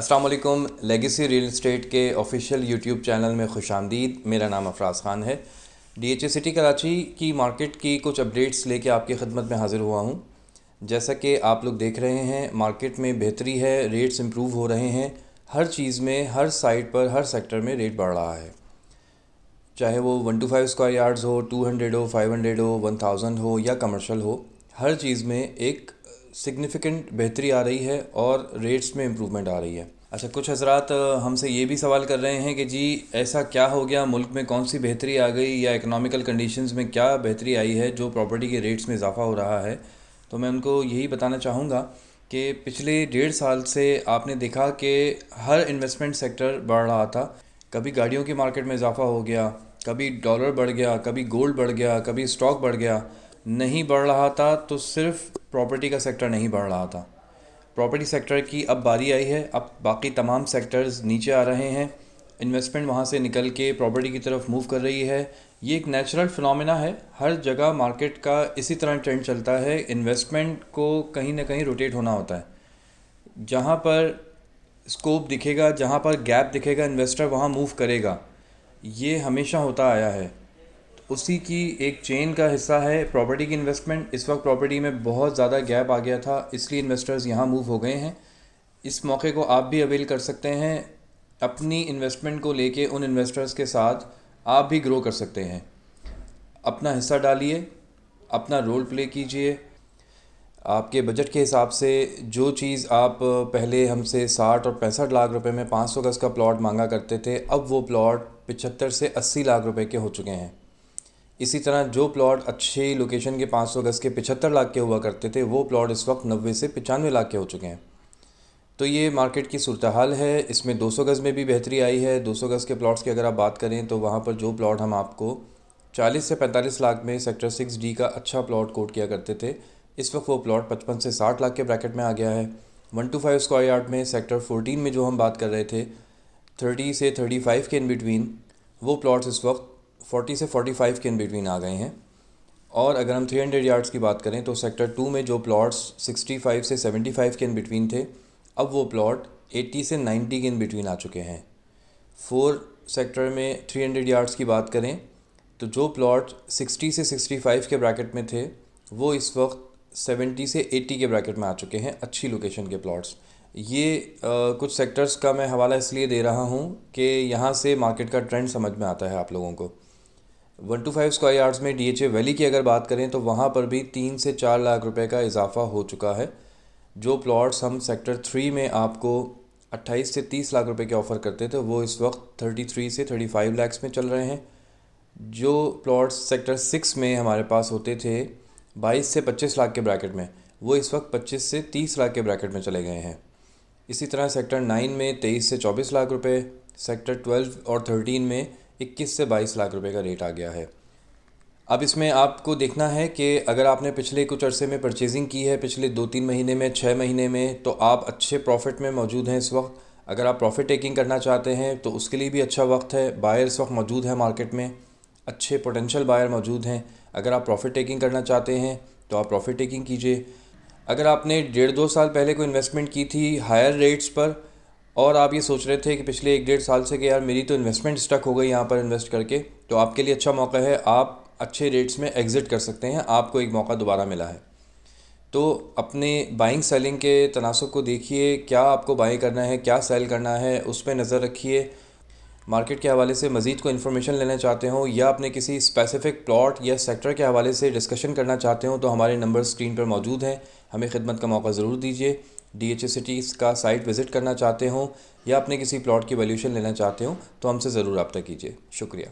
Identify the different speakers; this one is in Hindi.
Speaker 1: अस्सलाम वालेकुम। लेगेसी रियल एस्टेट के ऑफिशियल यूट्यूब चैनल में खुशामदीद। मेरा नाम अफराज ख़ान है। DHA सिटी कराची की मार्केट की कुछ अपडेट्स लेके आपकी खिदमत में हाज़िर हुआ हूँ। जैसा कि आप लोग देख रहे हैं, मार्केट में बेहतरी है, रेट्स इम्प्रूव हो रहे हैं। हर चीज़ में, हर साइट पर, हर सेक्टर में रेट बढ़ रहा है। चाहे वो 125 स्क्वायर यार्ड्स हो, 200 हो, 500 हो, 1000 हो या कमर्शियल हो, हर चीज़ में एक सिग्निफ़िकेंट बेहतरी आ रही है और रेट्स में इम्प्रूवमेंट आ रही है। अच्छा, कुछ हज़रात हमसे ये भी सवाल कर रहे हैं कि जी ऐसा क्या हो गया, मुल्क में कौन सी बेहतरी आ गई या इकोनॉमिकल कंडीशंस में क्या बेहतरी आई है जो प्रॉपर्टी के रेट्स में इजाफ़ा हो रहा है। तो मैं उनको यही बताना चाहूँगा कि पिछले 1.5 साल से आपने देखा कि हर इन्वेस्टमेंट सेक्टर बढ़ रहा था। कभी गाड़ियों की मार्केट में इजाफ़ा हो गया, कभी डॉलर बढ़ गया, कभी गोल्ड बढ़ गया, कभी स्टॉक बढ़ गया। नहीं बढ़ रहा था तो सिर्फ प्रॉपर्टी का सेक्टर नहीं बढ़ रहा था। प्रॉपर्टी सेक्टर की अब बारी आई है। अब बाकी तमाम सेक्टर्स नीचे आ रहे हैं। इन्वेस्टमेंट वहाँ से निकल के प्रॉपर्टी की तरफ मूव कर रही है। ये एक नेचुरल फिनोमेना है। हर जगह मार्केट का इसी तरह ट्रेंड चलता है। इन्वेस्टमेंट को कहीं ना कहीं रोटेट होना होता है। जहाँ पर स्कोप दिखेगा, जहाँ पर गैप दिखेगा, इन्वेस्टर वहाँ मूव करेगा। ये हमेशा होता आया है। उसी की एक चेन का हिस्सा है प्रॉपर्टी की इन्वेस्टमेंट। इस वक्त प्रॉपर्टी में बहुत ज़्यादा गैप आ गया था, इसलिए इन्वेस्टर्स यहाँ मूव हो गए हैं। इस मौके को आप भी अवेल कर सकते हैं। अपनी इन्वेस्टमेंट को लेके उन इन्वेस्टर्स के साथ आप भी ग्रो कर सकते हैं। अपना हिस्सा डालिए, अपना रोल प्ले कीजिए। आपके बजट के हिसाब से जो चीज़ आप पहले हमसे 60 और 65 लाख रुपए में 500 गज़ का प्लॉट मांगा करते थे, अब वो प्लॉट 75 से 80 लाख रुपए के हो चुके हैं। इसी तरह जो प्लॉट अच्छी लोकेशन के 500 गज़ के 75 लाख के हुआ करते थे, वो प्लॉट इस वक्त 90 से 95 लाख के हो चुके हैं। तो ये मार्केट की सूरत हाल है। इसमें 200 गज़ में भी बेहतरी आई है। 200 गज़ के प्लॉट्स की अगर आप बात करें तो वहाँ पर जो प्लॉट हम आपको 40 से 45 लाख में सेक्टर 6D का अच्छा प्लॉट कोट किया करते थे, इस वक्त वो प्लॉट 55 से 60 लाख के ब्रैकेट में आ गया है। 125 स्क्वायर यार्ड में सेक्टर 14 में जो हम बात कर रहे थे 30 से 35 के इन बिटवीन, वो प्लॉट्स इस वक्त 40 से 45 के इन बिटवीन आ गए हैं। और अगर हम 300 यार्ड्स की बात करें तो सेक्टर 2 में जो प्लॉट्स 65 से 75 के इन बिटवीन थे, अब वो प्लॉट 80 से 90 के इन बिटवीन आ चुके हैं। 4 सेक्टर में 300 यार्ड्स की बात करें तो जो प्लॉट 60 से 65 के ब्रैकेट में थे, वो इस वक्त 70 से 80 के ब्रैकेट में आ चुके हैं, अच्छी लोकेशन के प्लॉट्स। ये कुछ सेक्टर्स का मैं हवाला इसलिए दे रहा हूँ कि यहाँ से मार्केट का ट्रेंड समझ में आता है आप लोगों को। 125 स्क्वायर यार्ड्स में DHA वैली की अगर बात करें तो वहाँ पर भी 3 से 4 लाख रुपए का इजाफ़ा हो चुका है। जो प्लॉट्स हम सेक्टर 3 में आपको 28 से 30 लाख रुपए के ऑफ़र करते थे, वो इस वक्त 33 से 35 लाख में चल रहे हैं। जो प्लॉट्स सेक्टर 6 में हमारे पास होते थे 22 से 25 लाख के ब्रैकेट में, वो इस वक्त 25 से 30 लाख के ब्रैकेट में चले गए हैं। इसी तरह सेक्टर 9 में 23 से 24 लाख रुपए, सेक्टर 12 और 13 में 21 से 22 लाख रुपए का रेट आ गया है। अब इसमें आपको देखना है कि अगर आपने पिछले कुछ अरसे में परचेजिंग की है, पिछले 2-3 महीने में, 6 महीने में, तो आप अच्छे प्रॉफिट में मौजूद हैं इस वक्त। अगर आप प्रॉफिट टेकिंग करना चाहते हैं तो उसके लिए भी अच्छा वक्त है। बायर इस वक्त मौजूद है मार्केट में, अच्छे पोटेंशियल बायर मौजूद हैं। अगर आप प्रॉफिट टेकिंग करना चाहते हैं तो आप प्रॉफिट टेकिंग कीजिए। अगर आपने 1.5-2 साल पहले कोई इन्वेस्टमेंट की थी हायर रेट्स पर और आप ये सोच रहे थे कि पिछले 1-1.5 साल से कि यार मेरी तो इन्वेस्टमेंट स्टक हो गई यहाँ पर इन्वेस्ट करके, तो आपके लिए अच्छा मौका है। आप अच्छे रेट्स में एग्ज़िट कर सकते हैं। आपको एक मौका दोबारा मिला है। तो अपने बाइंग सेलिंग के तनासुब को देखिए, क्या आपको बाई करना है, क्या सेल करना है, उस पर नज़र रखिए। मार्केट के हवाले से मज़ीद कोई इन्फॉर्मेशन लेना चाहते हो या अपने किसी स्पेसिफ़िक प्लॉट या सेक्टर के हवाले से डिस्कशन करना चाहते हो तो हमारे नंबर स्क्रीन पर मौजूद हैं। हमें खिदमत का मौका ज़रूर दीजिए। DHA सिटीज़ का साइट विज़िट करना चाहते हो या अपने किसी प्लॉट की वैल्यूशन लेना चाहते हो तो हमसे ज़रूर रब्ता कीजिए। शुक्रिया।